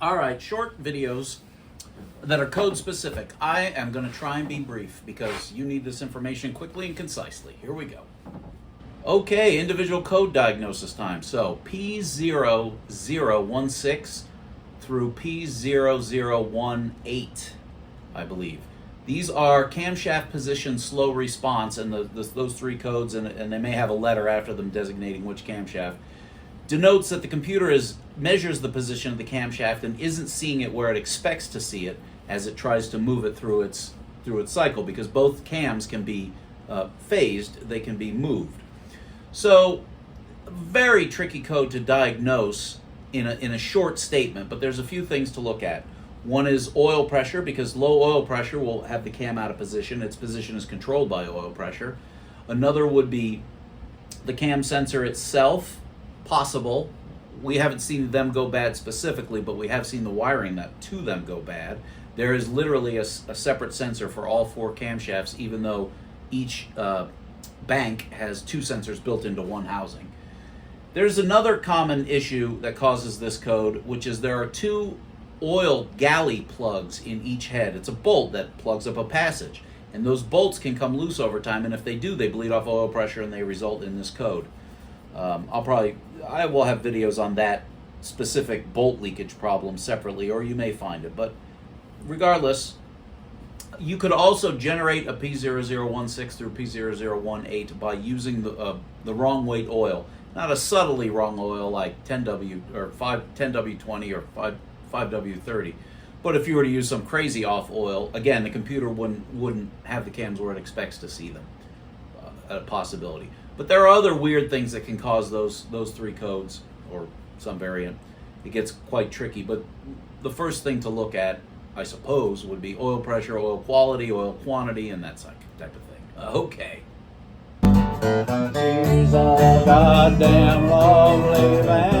All right, short videos that are code specific. I am going to try and be brief because you need this information quickly and concisely. Here we go. Okay, individual code diagnosis time. So P0016 through P0018, I believe. These are camshaft position slow response, and those three codes, and they may have a letter after them designating which camshaft, denotes that the computer measures the position of the camshaft and isn't seeing it where it expects to see it as it tries to move it through its cycle, because both cams can be phased, they can be moved. So, very tricky code to diagnose in a short statement, but there's a few things to look at. One is oil pressure, because low oil pressure will have the cam out of position. Its position is controlled by oil pressure. Another would be the cam sensor itself. Possible. We haven't seen them go bad specifically, but we have seen the wiring to them go bad. There is literally a separate sensor for all four camshafts, even though each bank has two sensors built into one housing. There's another common issue that causes this code, which is there are two oil galley plugs in each head. It's a bolt that plugs up a passage, and those bolts can come loose over time, and if they do, they bleed off oil pressure and they result in this code. I will have videos on that specific bolt leakage problem separately, or you may find it. But regardless, you could also generate a P0016 through P0018 by using the wrong weight oil. Not a subtly wrong oil like 10W or 10W20 or 5W30. But if you were to use some crazy off oil, again, the computer wouldn't have the cams where it expects to see them. A possibility. But there are other weird things that can cause those three codes, or some variant. It gets quite tricky, but the first thing to look at, I suppose, would be oil pressure, oil quality, oil quantity, and that type of thing. Okay. She's a goddamn lovely man.